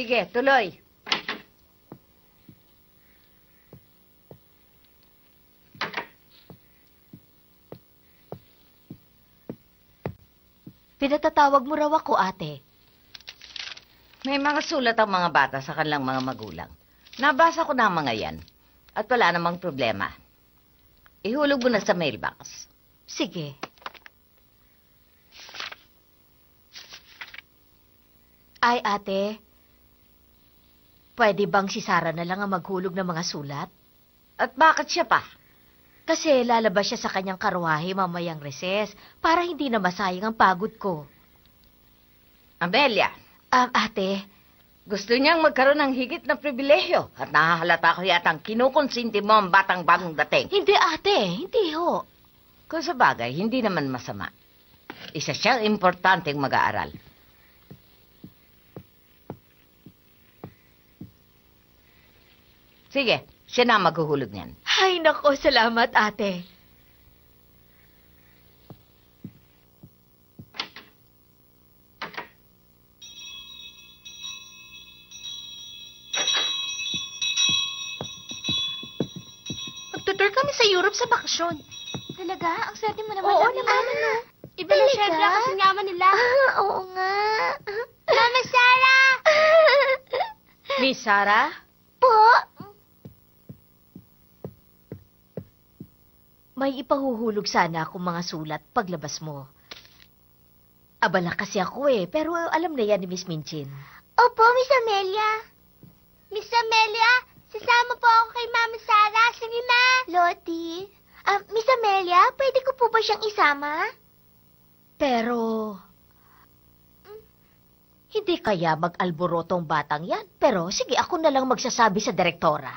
Sige, tuloy. Pinatatawag mo raw ako, ate. May mga sulat ang mga bata sa kanilang mga magulang. Nabasa ko na ang mga yan. At wala namang problema. Ihulog mo na sa mailbox. Sige. Ay, ate. Pwede bang si Sarah na lang ang maghulog ng mga sulat? At bakit siya pa? Kasi lalabas siya sa kanyang karwahe mamayang reses para hindi na masayang ang pagod ko. Amelia, Ate, gusto niyang magkaroon ng higit na pribilehyo at nahahalata ko yatang kinukonsinti mo ang batang bagong dating. hindi ate, hindi ho. Kung sa bagay, hindi naman masama. Isa siyang importanteng mag-aaral. Sige, siya na maghuhulog niyan. Ay, nako, salamat ate. Magtutur kami sa Europe sa bakasyon. Talaga? Ang swerte mo naman. Oo Ate. naman, ano? Iba na Talaga? syempre ang kasinyaman nila. Oo nga. Mama Sarah! Miss Sarah? Po? May ipahuhulog sana akong mga sulat paglabas mo. Abala kasi ako pero alam na yan ni Miss Minchin. Opo, Miss Amelia. Miss Amelia, sasama po ako kay Mama Sarah. Sige na. Lottie, Miss Amelia, pwede ko po ba siyang isama? Pero, hindi kaya mag-alboroto ang batang yan. Pero sige, ako na lang magsasabi sa direktora.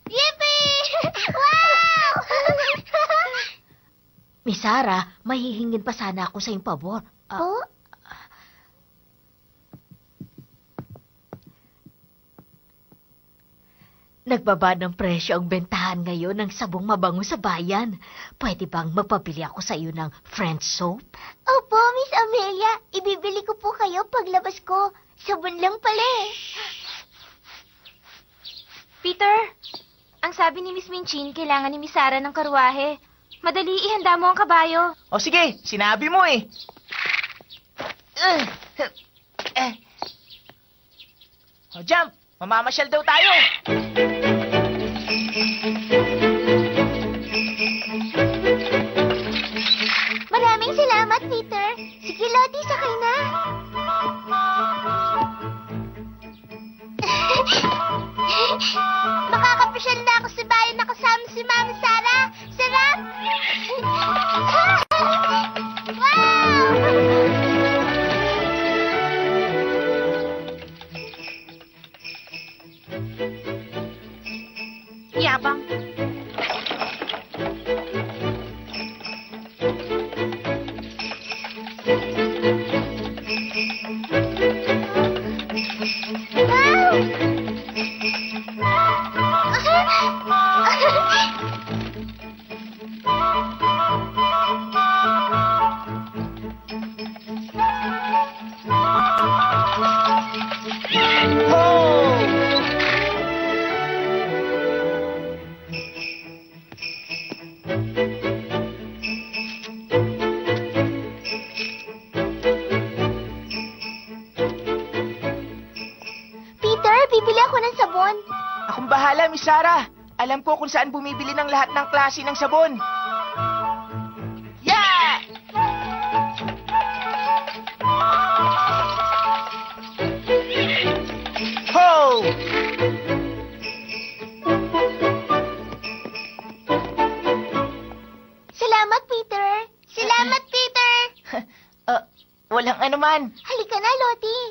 Yippee! Wow! Miss Sarah, mahihingin pa sana ako sa iyong pabor. Po? Nagbaba ng presyo ang bentahan ngayon ng sabong mabango sa bayan. Pwede bang magpabili ako sa iyo ng French soap? Opo, Miss Amelia. Ibibili ko po kayo paglabas ko. Sabon lang pala Peter, ang sabi ni Miss Minchin, kailangan ni Miss Sarah ng karwahe. Madali, ihanda mo ang kabayo. O sige, sinabi mo eh. O jump, mamamasyal daw tayo. Maraming salamat, Peter. Sige, Lottie, sakay na. Makakapasyal na ako sa bayan na kasama si Mama Sarah. Sarap! Wow! Yabang. Peter, bibili ako ng sabon. Akong bahala, Miss Sarah. Alam ko kung saan bumibili ng lahat ng klase ng sabon. Yeah! Ho! Salamat, Peter. Salamat, Peter. Walang anuman. Halika na, Lottie.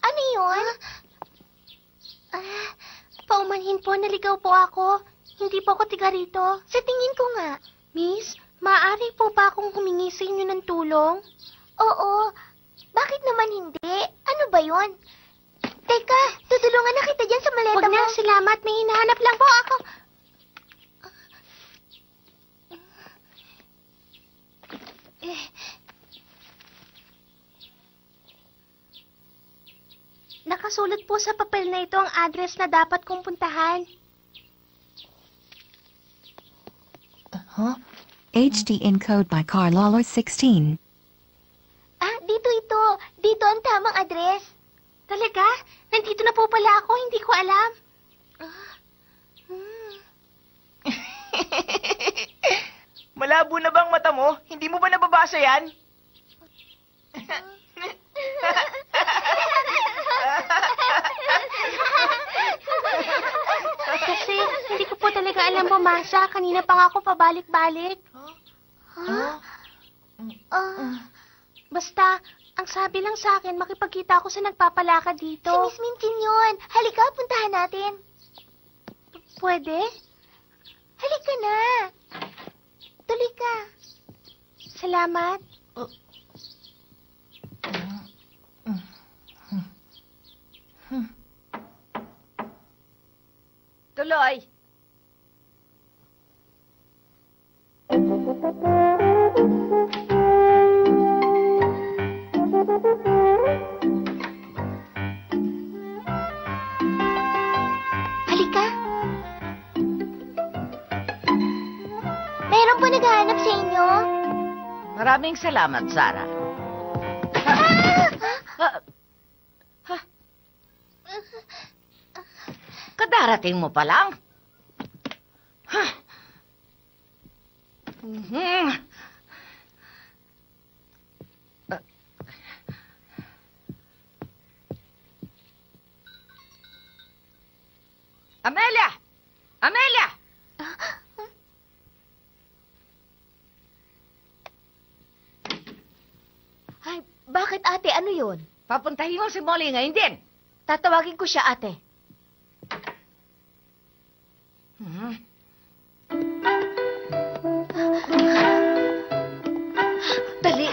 Ano yun? Paumanhin po, naligaw po ako. Hindi po ako tiga rito. Sa tingin ko nga. Miss, maaari po ba akong humingi sa inyo ng tulong? Oo. Bakit naman hindi? Ano ba yun? Teka, tutulungan na kita dyan sa maleta mo. Huwag na, salamat. May hinahanap lang po ako. Nakasulat po sa papel na ito ang address na dapat kong puntahan. HD encode by Carlolo 16. Ah, dito ito. Dito ang tamang address. Talaga? Nandito na po pala ako. Hindi ko alam. Malabo na bang mata mo? Hindi mo ba nababasa yan? Kasi hindi ko po talaga alam bumasa. Kanina pa nga ako pabalik-balik. Basta, ang sabi lang sa akin, makipagkita ako sa nagpapalakad dito. Si Miss Minchin yun. Halika, puntahan natin. Pwede? Halika na. Tuloy ka. Salamat. Tuloy. Halika. Meron po naghahanap sa inyo. Maraming salamat, Sarah. Kadarating mo pa lang. Amelia! Amelia! Ay, bakit ate? Ano yun? Papuntahin ko si Molly ngayon din. Tatawagin ko siya, ate. Dali.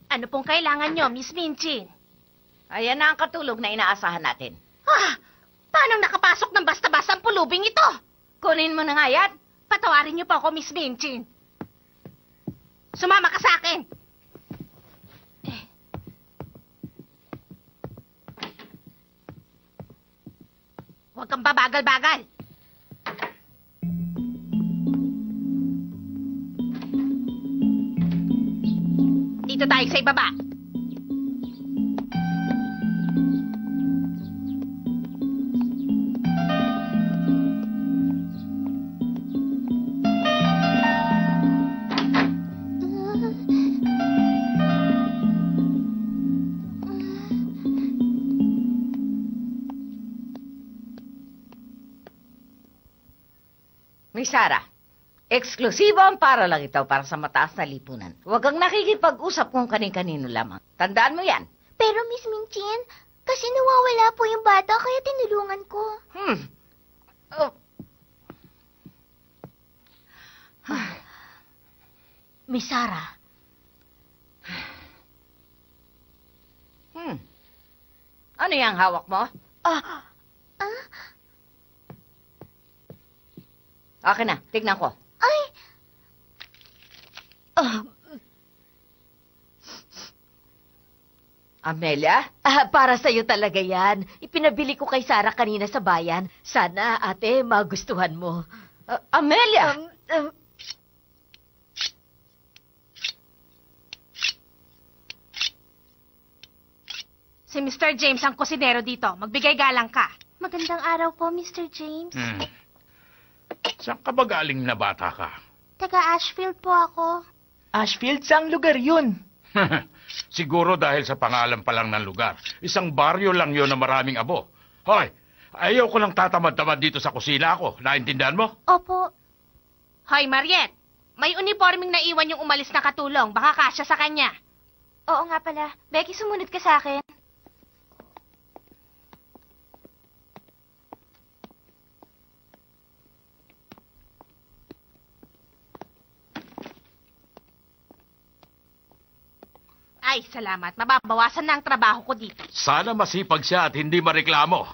Ano pong kailangan nyo, Miss Minchin? Ayan na ang katulog na inaasahan natin. Paano nakapasok ng basta-basta ang pulubing ito? Kunin mo na nga yan. Patawarin niyo po ako, Miss Minchin. Sumama ka sa akin. Huwag kang babagal-bagal. Dito tayo sa ibaba. Miss Sarah, eksklusibo ang para lang ito para sa mataas na lipunan. Huwag kang nakikipag-usap kung kanin-kanino lamang. Tandaan mo yan. Pero Miss Minchin, kasi nawawala po yung bata kaya tinulungan ko. Oh. Miss Sarah. Ano yung hawak mo? Akin na, tignan ko. Ay, Amelia? Para sa'yo talaga yan. Ipinabili ko kay Sarah kanina sa bayan. Sana, ate, magustuhan mo. Amelia! si Mr. James ang kusinero dito. Magbigay galang ka. Magandang araw po, Mr. James. Saan ka ba galing na bata ka? Taga Ashfield po ako. Ashfield, saang lugar yun? Siguro dahil sa pangalan pa lang ng lugar. Isang baryo lang yon na maraming abo. Hoy, ayaw ko lang tatamad-tamad dito sa kusina ko. Naintindihan mo? Opo. Hoy, Mariette. May uniforming na iwan yung umalis na katulong. Baka kasya sa kanya. Oo nga pala. Becky, sumunod ka sa akin. Ay, salamat. Mababawasan na ang trabaho ko dito. Sana masipag siya at hindi mareklamo.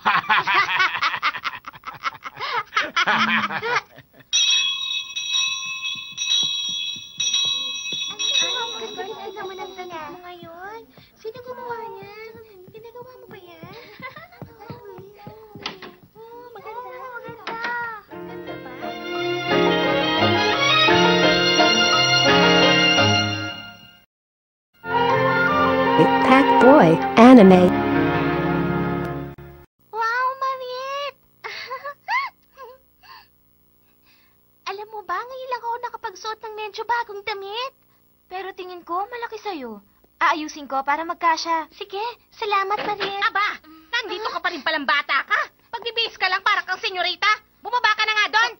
Ganda naman ang damit mo ngayon. Sino gumawa niyan? Pinagawa mo ba yan? Oh, maganda. Maganda. Ganda ba? Pack Boy Anime. Wow, Mariet! Alam mo ba, ngayon lang ako nakapagsuot ng medyo bagong damit. Pero tingin ko, malaki sa'yo. Aayusin ko para magkasya. Sige, salamat, Mariet. Aba, nandito ka pa rin palang bata ka. Pagbibihis ka lang para kang senyorita. Bumaba ka na nga doon.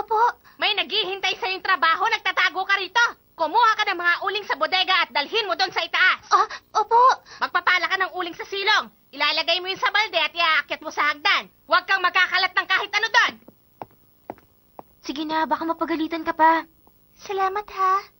Opo. May naghihintay sa'yong trabaho, nagtatago ka rito. Kumuha ka ng mga uling sa bodega at dalhin mo doon sa itaas. Opo. Magpapala ka ng uling sa silong. Ilalagay mo yun sa balde at iaakyat mo sa hagdan. Huwag kang magkakalat ng kahit ano doon. Sige na, baka mapagalitan ka pa. Salamat, ha.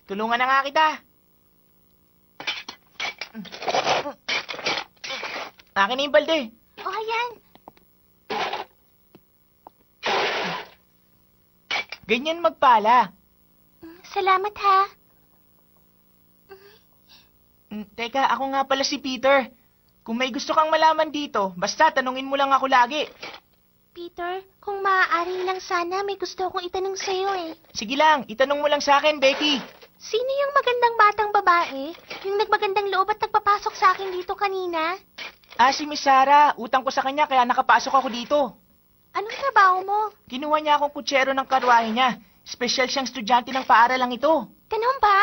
Tulungan na nga kita. Akin na yung balde. O, ayan. Ganyan magpala. Salamat, ha. Teka, ako nga pala si Peter. Kung may gusto kang malaman dito, basta tanungin mo lang ako lagi. Peter, kung maaari lang sana, may gusto akong itanong sa'yo eh. Sige lang, itanong mo lang sa akin, Becky. Sino yung magandang batang babae? Yung nagmagandang loob at nagpapasok sa akin dito kanina? Si Miss Sarah. Utang ko sa kanya kaya nakapasok ako dito. Anong trabaho mo? Kinuha niya akong kutsero ng karwahe niya. Espesyal siyang estudyante ng paaralang ito. Ganun ba?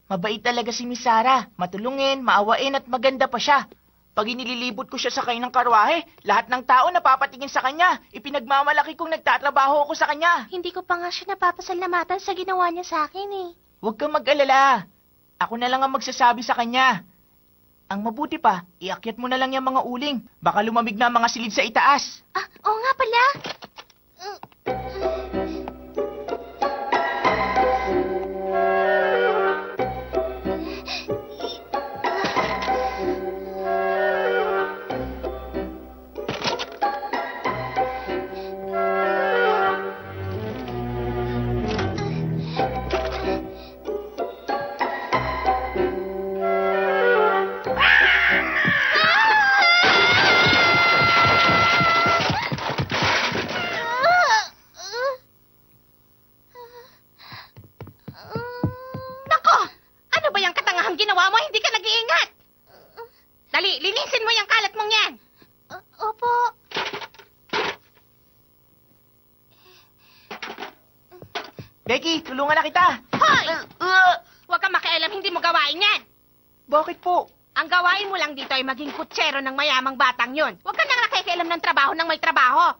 Mabait talaga si Miss Sarah. Matulungin, maawain at maganda pa siya. Pag inililibot ko siya sakay ng karwahe, lahat ng tao napapatingin sa kanya. Ipinagmamalaki kong nagtatrabaho ako sa kanya. Hindi ko pa nga siya napapasalamatan sa ginawa niya sa akin eh. Huwag kang mag-alala. Ako na lang ang magsasabi sa kanya. Ang mabuti pa, iakyat mo na lang yung mga uling. Baka lumamig na ang mga silid sa itaas. Oo nga pala. Nako! Ano ba yung katangahang ginawa mo? Hindi ka nag-iingat. Dali, linisin mo yung kalat mong yan. Opo. Becky, tulungan na kita. Hoy! Huwag kang makialam, hindi mo gawain yan. Bakit po? Ang gawain mo lang dito ay maging kutsero ng mayamang batang yun. Huwag ka nang nakikialam ng trabaho ng may trabaho.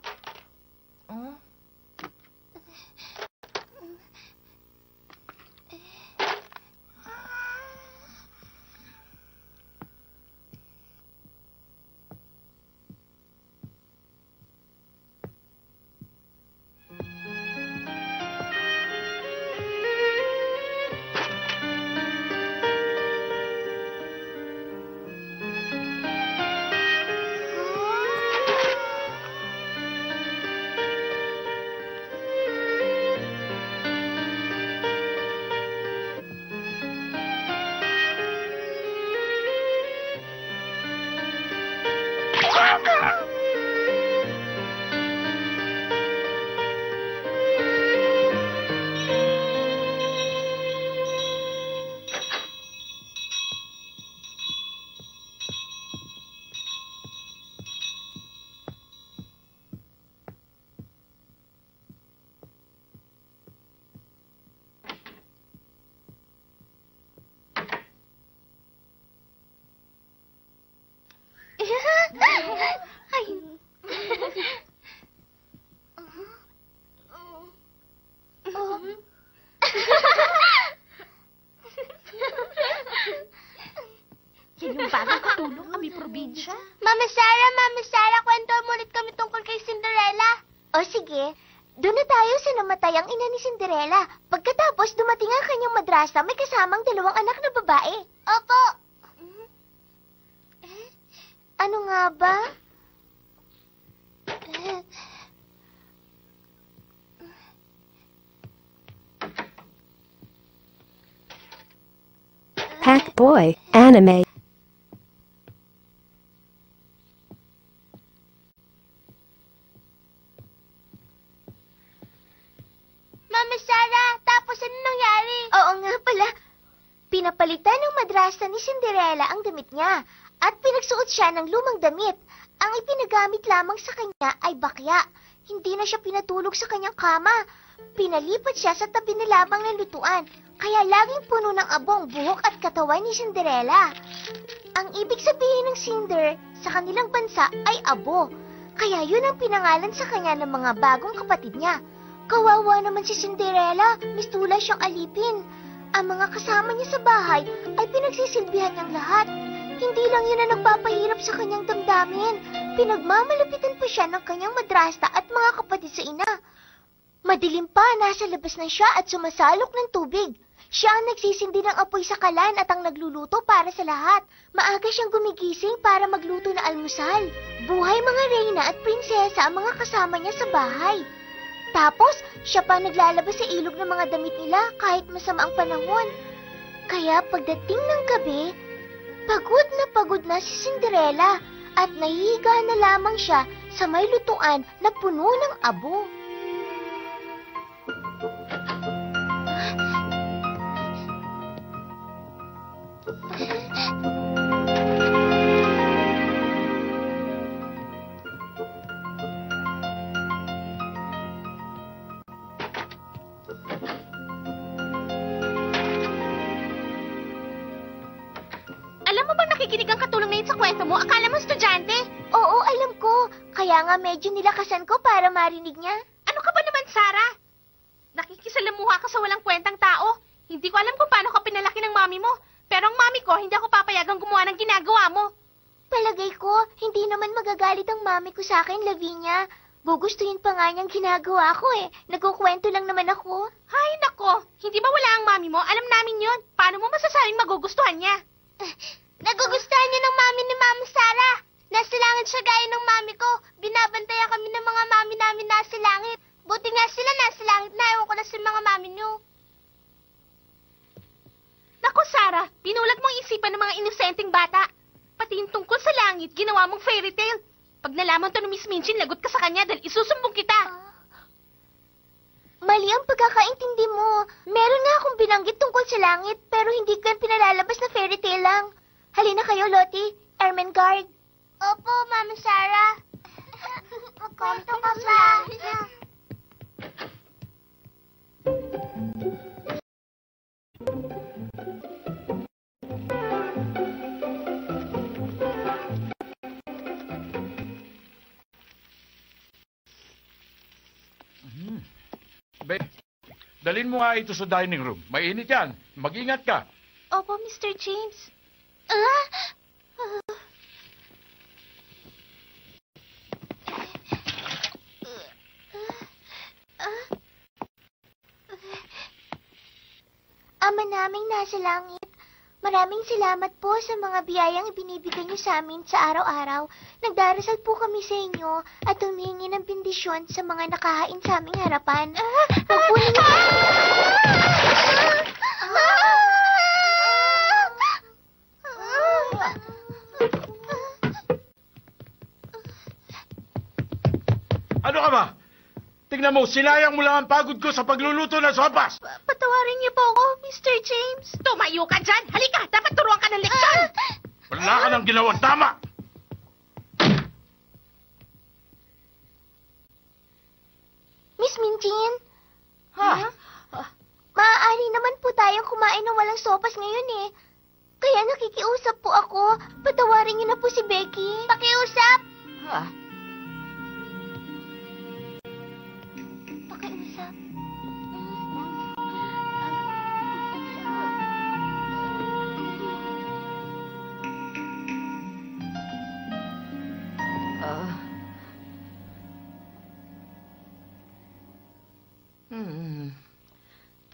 Sinong bagong katulong kami probinsya? Mama Sarah, kwento mo ulit kami tungkol kay Cinderella. O sige, doon na tayo sa namatay ang ina ni Cinderella. Pagkatapos dumating ang kanyang madrasa, may kasamang 2 anak na babae. Opo. Ano nga ba? Packboy Anime. Mama Sarah, tapos ano nangyari? Oo nga pala. Pinapalitan ng madrasa ni Cinderella ang damit niya at pinagsuot siya ng lumang damit. Ang ipinagamit lamang sa kanya ay bakya. Hindi na siya pinatulog sa kanyang kama. Pinalipat siya sa tabi na lamang ng lutuan. Kaya laging puno ng abong buhok at katawan ni Cinderella. Ang ibig sabihin ng Cinder sa kanilang bansa ay abo. Kaya yun ang pinangalan sa kanya ng mga bagong kapatid niya. Kawawa naman si Cinderella, mistula siyang alipin. Ang mga kasama niya sa bahay ay pinagsisilbihan niyang lahat. Hindi lang yun ang nagpapahirap sa kanyang damdamin. Pinagmamalapitan pa siya ng kanyang madrasta at mga kapatid sa ina. Madilim pa, nasa labas na siya at sumasalok ng tubig. Siya ang nagsisindi ng apoy sa kalan at ang nagluluto para sa lahat. Maaga siyang gumigising para magluto na almusal. Buhay mga reyna at prinsesa ang mga kasama niya sa bahay. Tapos, siya pa naglalabas sa ilog ng mga damit nila kahit masama ang panahon. Kaya pagdating ng gabi, pagod na si Cinderella at nahihiga na lamang siya sa may lutuan na puno ng abo. Alam mo bang nakikinig ang katulong na yun sa kwento mo? Akala mo estudyante? Oo, alam ko. Kaya nga medyo nilakasan ko para marinig niya. Ano ka ba naman, Sarah? Nakikisalamuha ka sa walang kwentang tao. Hindi ko alam kung paano ka pinalaki ng mami mo. Pero ang mami ko, hindi ako papayagang gumawa ng ginagawa mo. Palagay ko, hindi naman magagalit ang mami ko sa akin, Lavinia. Gugustuhin pa nga niyang ginagawa ko eh. Nagkukwento lang naman ako. Hay, nako. Hindi ba wala ang mami mo? Alam namin yon. Paano mo masasabing magugustuhan niya? Nagugustuhan niya ng mami ni Mama Sarah. Nasa langit siya gaya ng mami ko. Binabantayan kami ng mga mami namin nasa langit. Buti nga sila nasa langit na. Ewan ko na sa mga mami niyo. Nako, Sarah. Pinulat mong isipan ng mga inosenteng bata. Pati yung tungkol sa langit, ginawa mong fairy tale. Pag nalaman to ni Miss Minchin, lagot ka sa kanya dahil isusumbong kita. Mali ang pagkakaintindi mo. Meron nga akong binanggit tungkol sa langit, pero hindi ko yan pinalalabas na fairy tale lang. Halina kayo, Lottie. Ermengarde. Opo, Mama Sarah. Magkwento ka ba? Dalhin mo nga ito sa dining room. Mainit yan. Mag-ingat ka. Opo, Mr. James. Ama naming nasa langit, maraming salamat po sa mga biyayang ibinibigay niyo sa amin sa araw-araw. Nagdarasal po kami sa inyo at humingi ng bendisyon sa mga nakahain sa aming harapan. Huwag po ninyo... Ano ka ba? Tingnan mo, sinayang mo lang ang pagod ko sa pagluluto ng sopas. Patawarin niyo po ako, Mr. James. Tumayo ka dyan! Halika! Dapat turuan ka ng leksyon! Wala ka nang ginawang tama. Miss Minchin? Ha? Maaari naman po tayong kumain ng walang sopas ngayon eh. Kaya nakikiusap po ako. Patawarin niyo na po si Becky. Pakiusap! Pakiusap.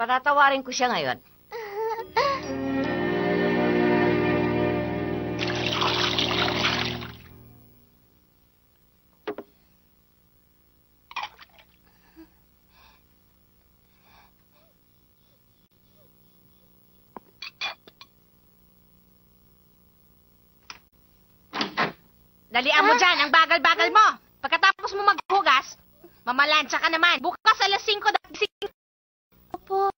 Patatawarin ko siya ngayon. Dalian mo dyan, ang bagal-bagal mo. Pagkatapos mo maghugas, mamalansya ka naman. Bukas alas 5 dagising. Opo.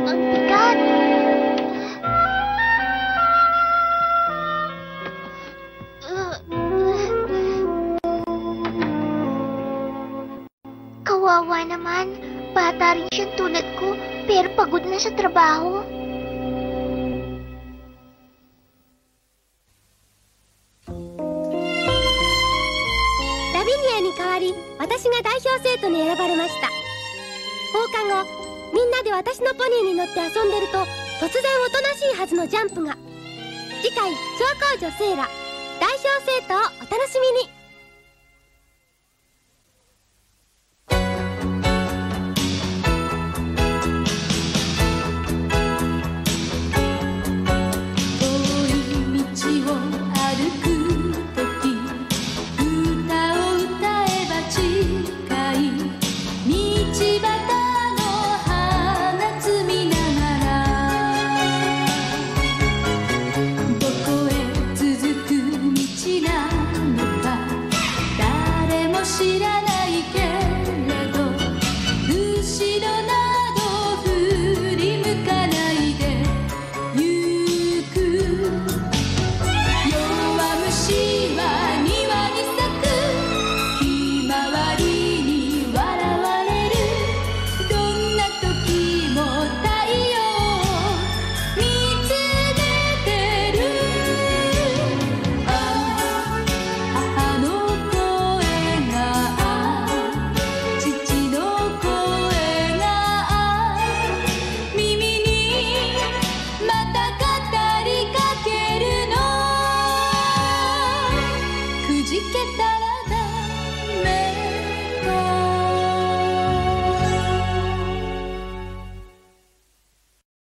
Ang bigat. Kawawa naman. Bata rin siya tulad ko, pero pagod na sa trabaho.ラビニアに代わり、私が代表生徒に選ばれました。放課後、みんなで私のポニーに乗って遊んでると、突然おとなしいはずのジャンプが。次回、小公女セーラ、代表生徒をお楽しみに。